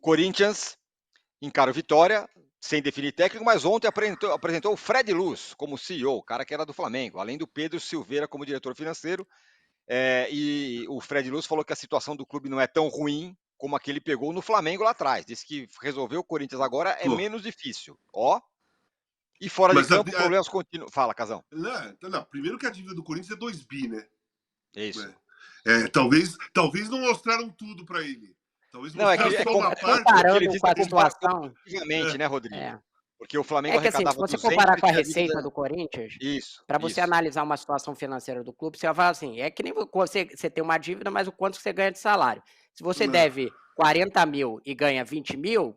Corinthians encara o Vitória, sem definir técnico, mas ontem apresentou o Fred Luz como CEO, o cara que era do Flamengo, além do Pedro Silveira como diretor financeiro. E o Fred Luz falou que a situação do clube não é tão ruim como a que ele pegou no Flamengo lá atrás. Disse que resolver o Corinthians agora é Pô, menos difícil. Ó, e fora de mas campo, problemas contínuos. Fala, Casão. não, primeiro que a dívida do Corinthians é 2 bi, né? É isso. Talvez não mostraram tudo para ele. Talvez Não, mostraram é só uma parte. porque ele comparando disse com a que compara situação. comparativamente, né, Rodrigo? É. Porque o Flamengo É que assim, se arrecadava você 200 comparar e com a tinha dívida. receita do Corinthians, Isso, para você isso. analisar uma situação financeira do clube, você vai falar assim, é que nem você tem uma dívida, mas o quanto você ganha de salário. Se você Não, deve 40 mil e ganha 20 mil,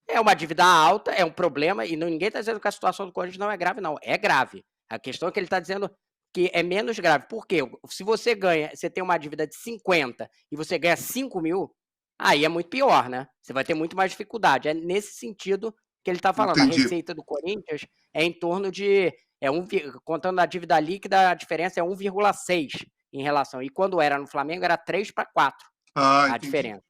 é uma dívida alta, é um problema, e ninguém está dizendo que a situação do Corinthians não é grave, não. É grave. A questão é que ele está dizendo que é menos grave. Por quê? Se você tem uma dívida de 50 e você ganha 5 mil, aí é muito pior, né? Você vai ter muito mais dificuldade. É nesse sentido que ele está falando. A entendi. receita do Corinthians é em torno de, contando a dívida líquida, a diferença é 1,6 em relação. E quando era no Flamengo, era 3 para 4 Ah, a entendi. diferença.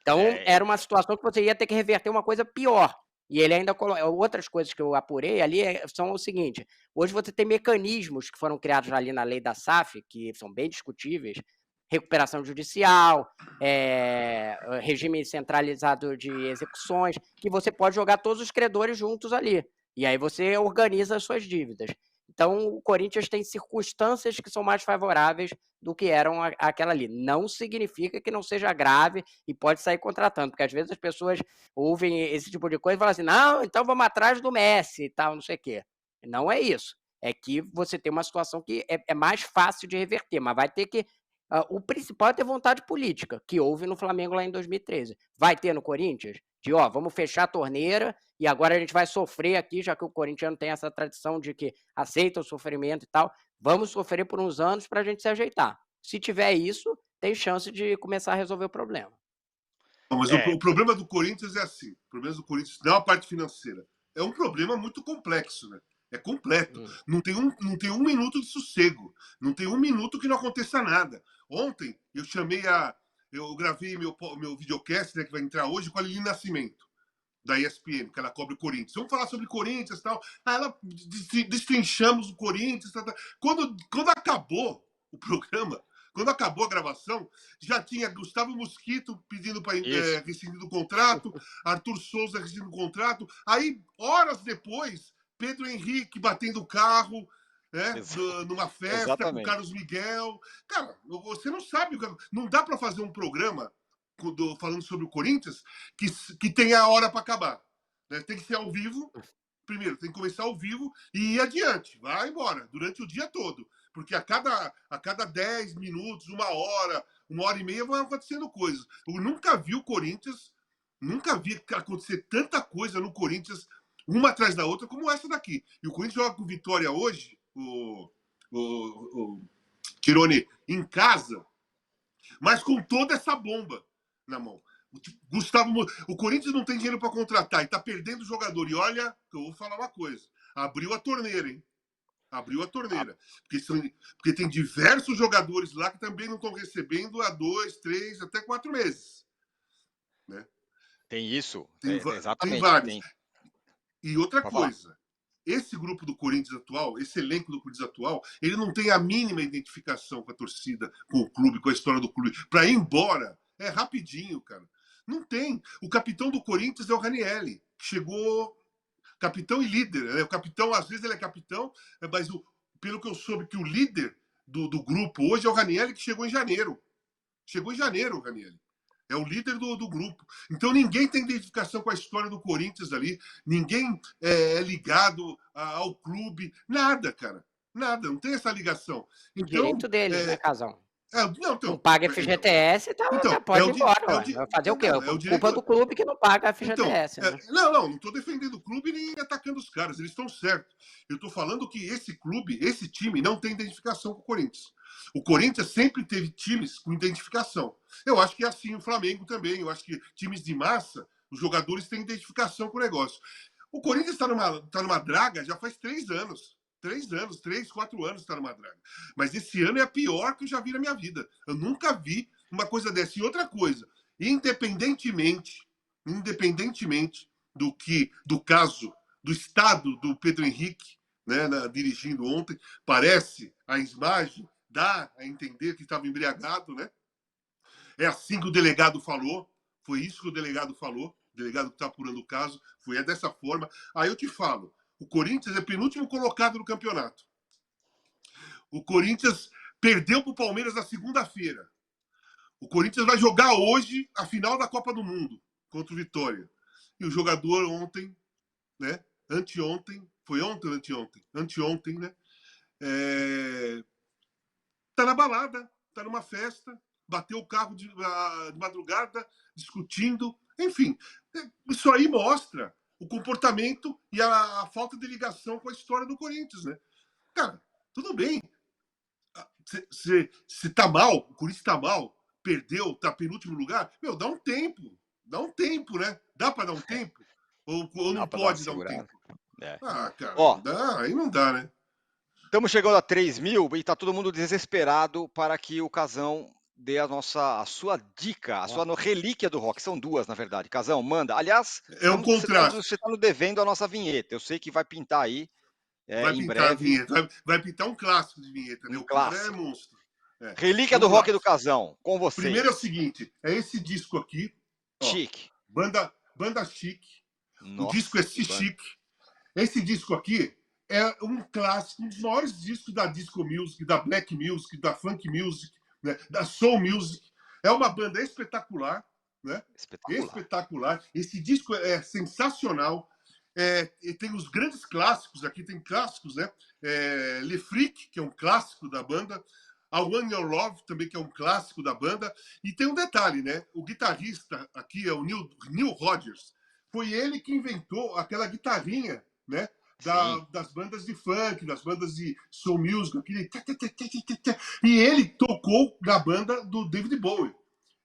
Então, É, era uma situação que você ia ter que reverter uma coisa pior. E ele ainda outras coisas que eu apurei ali são o seguinte: hoje você tem mecanismos que foram criados ali na lei da SAF, que são bem discutíveis, recuperação judicial, regime centralizado de execuções, que você pode jogar todos os credores juntos ali. E aí você organiza as suas dívidas. Então, o Corinthians tem circunstâncias que são mais favoráveis do que eram aquela ali. Não significa que não seja grave e pode sair contratando, porque às vezes as pessoas ouvem esse tipo de coisa e falam assim, não, então vamos atrás do Messi e tal, não sei o quê. Não é isso. É que você tem uma situação que é mais fácil de reverter, mas vai ter que. O principal é ter vontade política, que houve no Flamengo lá em 2013. Vai ter no Corinthians? De, ó, vamos fechar a torneira e agora a gente vai sofrer aqui, já que o corintiano tem essa tradição de que aceita o sofrimento e tal. Vamos sofrer por uns anos para a gente se ajeitar. Se tiver isso, tem chance de começar a resolver o problema. Não, mas é, o problema do Corinthians é assim. O problema do Corinthians não é a parte financeira. É um problema muito complexo, né? É completo. Hum. Não tem um minuto de sossego. Não tem um minuto que não aconteça nada. Ontem eu chamei a. Eu gravei meu videocast, né, que vai entrar hoje, com a Lili Nascimento, da ESPN, que ela cobre o Corinthians. Vamos falar sobre Corinthians e tal. Aí ela destrinchamos o Corinthians. Tal, tal. Quando acabou o programa, quando acabou a gravação, já tinha Gustavo Mosquito pedindo para isso. rescindir o contrato, Arthur Souza rescindindo o contrato. Aí, horas depois, Pedro Henrique batendo o carro, né, Ex numa festa com exatamente. Carlos Miguel. Cara, você não sabe, não dá para fazer um programa falando sobre o Corinthians que tenha a hora para acabar. Né? Tem que ser ao vivo. Primeiro, tem que começar ao vivo e ir adiante. Vai embora, durante o dia todo. Porque a cada 10 minutos, uma hora e meia, vão acontecendo coisas. Eu nunca vi acontecer tanta coisa no Corinthians, uma atrás da outra, como essa daqui. E o Corinthians joga com Vitória hoje, o Tirone, em casa, mas com toda essa bomba na mão. O Corinthians não tem dinheiro para contratar e tá perdendo o jogador. E olha, eu vou falar uma coisa: abriu a torneira, hein? Abriu a Ah, torneira. Porque tem diversos jogadores lá que também não estão recebendo há 2, 3, até 4 meses. Né? tem isso. Tem Exatamente. vários. E outra Pode falar. coisa: esse grupo do Corinthians atual, esse elenco do Corinthians atual, ele não tem a mínima identificação com a torcida, com o clube, com a história do clube. Para ir embora, é rapidinho, cara. Não tem. O capitão do Corinthians é o Ranielli, que chegou capitão e líder. Né? O capitão, às vezes, ele é capitão, mas pelo que eu soube, que o líder do grupo hoje é o Ranielli, que chegou em janeiro. Chegou em janeiro, o Ranielli. É o líder do grupo. Então ninguém tem identificação com a história do Corinthians ali. Ninguém é ligado ao clube. Nada, cara. Nada. Não tem essa ligação. E Então. direito deles, né, Casão? Não, Não então, paga FGTS, tá, então, pode ir embora, é o ué. Vai fazer o quê? não, é o Culpa direito. do clube que não paga Então, FGTS, né? não estou defendendo o clube nem atacando os caras, eles estão certos. Eu estou falando que esse clube, esse time, não tem identificação com o Corinthians. O Corinthians sempre teve times com identificação. Eu acho que é assim o Flamengo também. Eu acho que times de massa, os jogadores têm identificação com o negócio. O Corinthians está numa draga já faz 3 anos. 3 anos, 3, 4 anos está numa draga. Mas esse ano é a pior que eu já vi na minha vida. Eu nunca vi uma coisa dessa. E outra coisa, independentemente independentemente do caso, do estado do Pedro Henrique, né, dirigindo ontem, parece, a imagem dá a entender que estava embriagado, né? É assim que o delegado falou, foi isso que o delegado falou, o delegado que está apurando o caso, foi dessa forma. Aí eu te falo, o Corinthians é penúltimo colocado no campeonato. O Corinthians perdeu para o Palmeiras na segunda-feira. O Corinthians vai jogar hoje a final da Copa do Mundo contra o Vitória. E o jogador ontem, né? Anteontem, foi ontem ou anteontem? Anteontem, né? Tá na balada, tá numa festa, bateu o carro de madrugada, discutindo. Enfim, isso aí mostra o comportamento e a falta de ligação com a história do Corinthians, né? Cara, tudo bem. Se tá mal, o Corinthians tá mal, perdeu, tá penúltimo lugar, meu, dá um tempo, né? Dá para dar um tempo? Ou não pode dar um tempo? Cara, aí não dá, né? Estamos chegando a 3.000 e tá todo mundo desesperado para que o Casão dê a sua dica, a sua relíquia do rock. São duas, na verdade. Casão, manda. Aliás, um contraste. Você está nos devendo a nossa vinheta. Eu sei que vai pintar aí. Vai em pintar breve. A vinheta. Vai pintar um clássico de vinheta, né? Um clássico. Cara é monstro. Relíquia do rock do Casão, com vocês. Primeiro é o seguinte, é esse disco aqui. Chique. Banda chique. O disco é chique. Esse disco aqui é um clássico, um dos maiores discos da disco music, da black music, da funk music, né? Da soul music. É uma banda espetacular, né? Espetacular. Esse disco é sensacional. E tem os grandes clássicos aqui, tem clássicos, né? Le Freak, que é um clássico da banda. A One Your Love, também, que é um clássico da banda. E tem um detalhe, né? O guitarrista aqui é o Neil Rogers. Foi ele que inventou aquela guitarrinha, né? Das bandas de funk, das bandas de soul music, aquele... E ele tocou na banda do David Bowie.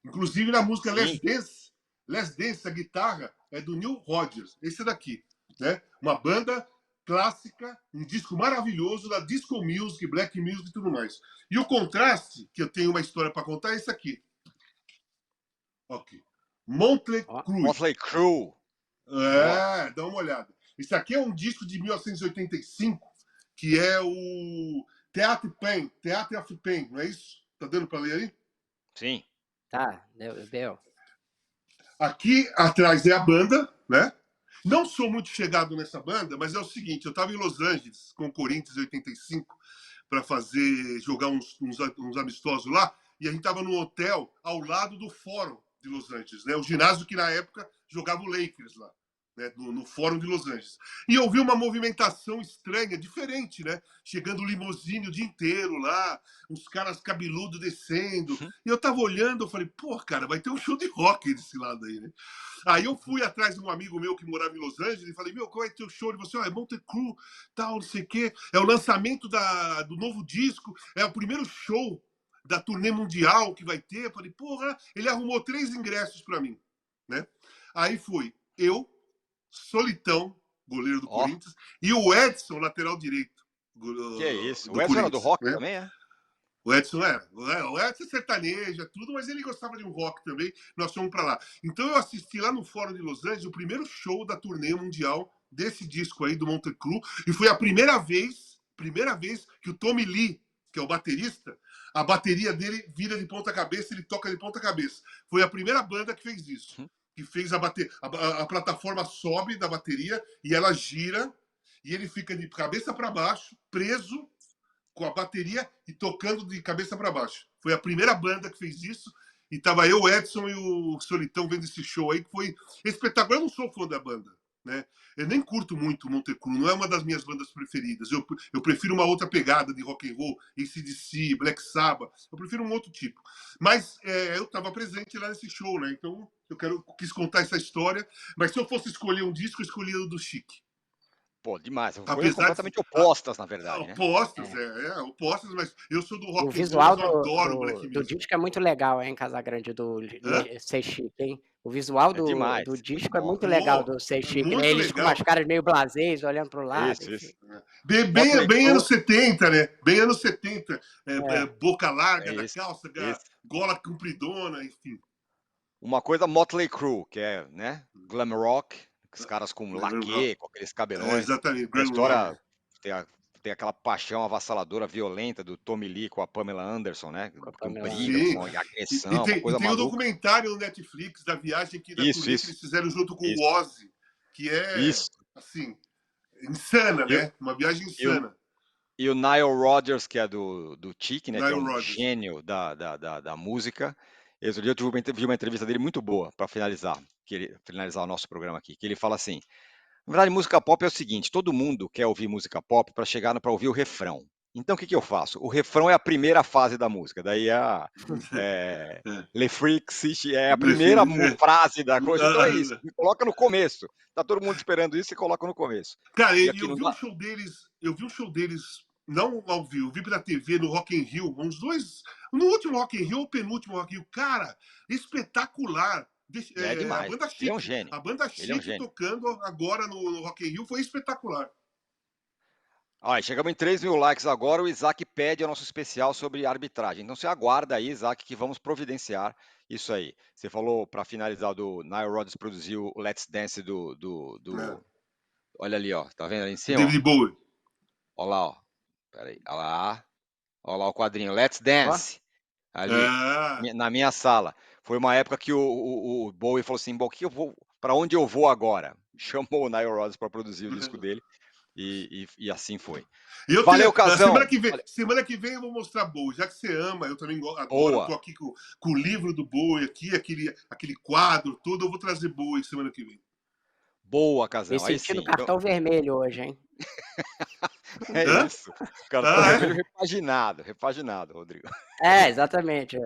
Inclusive na música Let's Dance, a guitarra é do Neil Rogers. Esse daqui, né? Uma banda clássica, um disco maravilhoso da disco music, black music e tudo mais. E o contraste, que eu tenho uma história para contar, é esse aqui. Ok. Motley Crue. Dá uma olhada. Esse aqui é um disco de 1985, que é o Theatre of Pain, não é isso? Tá dando para ler aí? Sim. Tá, deu. Aqui atrás é a banda, né? Não sou muito chegado nessa banda, mas é o seguinte, eu estava em Los Angeles com o Corinthians em 85 para jogar uns amistosos lá, e a gente estava num hotel ao lado do Fórum de Los Angeles, né? O ginásio que na época jogava o Lakers lá, né? No Fórum de Los Angeles. E eu vi uma movimentação estranha, diferente, né? Chegando limousine o dia inteiro lá, uns caras cabeludos descendo. E eu tava olhando, eu falei, pô, cara, vai ter um show de rock desse lado aí, né? Aí eu fui atrás de um amigo meu que morava em Los Angeles e falei, meu, qual é o teu show? Ele falou assim, é Motley Crue, tal, não sei o quê. É o lançamento do novo disco, é o primeiro show da turnê mundial que vai ter. Eu falei, porra, ele arrumou 3 ingressos para mim, né? Aí fui eu, Solitão, goleiro do Corinthians, e o Edson, lateral direito. Que é isso? O Edson era do rock, né? Também, é? O Edson era. O Edson é sertaneja, tudo, mas ele gostava de um rock também. Nós fomos para lá. Então eu assisti lá no Fórum de Los Angeles o primeiro show da turnê mundial desse disco aí do Motley Crue, e foi a primeira vez que o Tommy Lee, que é o baterista, a bateria dele vira de ponta cabeça, ele toca de ponta cabeça. Foi a primeira banda que fez isso. Que fez a plataforma sobe da bateria e ela gira e ele fica de cabeça para baixo, preso com a bateria e tocando de cabeça para baixo. Foi a primeira banda que fez isso e tava eu, o Edson e o Solitão vendo esse show aí que foi espetacular. Eu não sou fã da banda, né? Eu nem curto muito o Motley Crue, não é uma das minhas bandas preferidas. Eu prefiro uma outra pegada de rock and roll, AC/DC, Black Sabbath. Eu prefiro um outro tipo. Mas eu estava presente lá nesse show, né? Então quis contar essa história. Mas se eu fosse escolher um disco, eu escolheria o do Chic. Pô, demais. São coisas completamente opostas, na verdade. Opostas, opostas, mas eu sou do rock and roll, o visual eu adoro black music. Do disco é muito legal, hein, Casagrande, do Ser Chique, hein? O visual do disco é muito legal do Ser Chique, né? Eles com umas caras meio blasés, olhando pro lado. Isso. Bem anos 70, né? Bem anos 70. Boca larga da calça, gola compridona, enfim. uma coisa Motley Crue, que é, né, glam rock, os caras com laque, com aqueles cabelões. Exatamente, A Grand história Rock. tem aquela paixão avassaladora, violenta do Tommy Lee com a Pamela Anderson, né? Com a Que Pamela brigam, Sim. com E agressão, uma tem, e coisa tem o maluca. documentário no Netflix da viagem da turnê que eles fizeram junto com o Ozzy, que é, Isso. assim, insana, E o- né? Uma viagem E o, insana. e o Nile Rodgers, que é do Chic, né? Que é Nile um Rodgers. gênio da música. Esse dia eu vi uma entrevista dele muito boa para finalizar o nosso programa aqui. Que ele fala assim: na verdade, música pop é o seguinte: todo mundo quer ouvir música pop para chegar para ouvir o refrão. Então, o que eu faço? O refrão é a primeira fase da música. Daí Le Freaks é a primeira frase da coisa. Então é isso. Coloca no começo. Tá todo mundo esperando isso e coloca no começo. Cara, E eu aqui não vi dá. um show deles, não ao vivo, vi pela TV no Rock in Rio, uns dois, no último Rock in Rio ou penúltimo Rock in Rio, cara, espetacular. É A demais. banda Ele é um Chic, gênio. a banda Ele é um Chic gênio. tocando agora no Rock in Rio foi espetacular. Chegamos em 3 mil likes agora. O Isaac pede o nosso especial sobre arbitragem. Então você aguarda aí, Isaac, que vamos providenciar isso aí. Você falou, para finalizar, do Nile Rodgers produziu o Let's Dance Olha ali, ó. Tá vendo ali em cima? David Bowie. Olha lá, ó. Pera aí. Olha lá. Olha lá o quadrinho. Let's Ó, Dance. Ali, É. na minha sala. Foi uma época que o Bowie falou assim: bom, para onde eu vou agora? Chamou o Nile Rodgers para produzir o disco dele. E assim foi. Valeu, Casão! Semana que vem eu vou mostrar Bowie, já que você ama, eu também adoro, Boa! tô aqui com o livro do Bowie aqui, aquele quadro todo, eu vou trazer Bowie semana que vem. Boa, me Casão. Aí sentindo sim. Então, cartão vermelho hoje, hein? é Hã? isso. Cartão Ah, vermelho repaginado, Rodrigo. É, exatamente.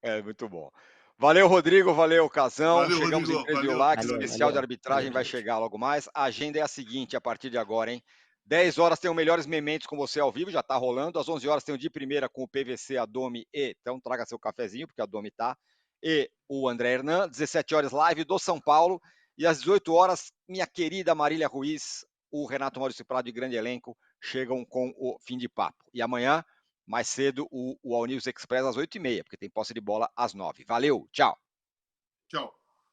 É muito bom. Valeu, Rodrigo. Valeu, Casão. valeu, Chegamos em Rodrigo, 3 mil valeu. likes. Valeu, Especial de valeu. arbitragem Valeu, vai gente. chegar logo mais. A agenda é a seguinte, a partir de agora, hein? 10 horas tem o Melhores Mementos com você ao vivo, já tá rolando. Às 11 horas tem o de primeira com o PVC, a Domi então traga seu cafezinho, porque a Domi tá. E o André Hernan. 17 horas live do São Paulo. E às 18 horas, minha querida Marília Ruiz, o Renato Maurício Prado e grande elenco chegam com o Fim de Papo. E amanhã, mais cedo, o All News Express às 8h30, porque tem posse de bola às 9h. Valeu, tchau! Tchau.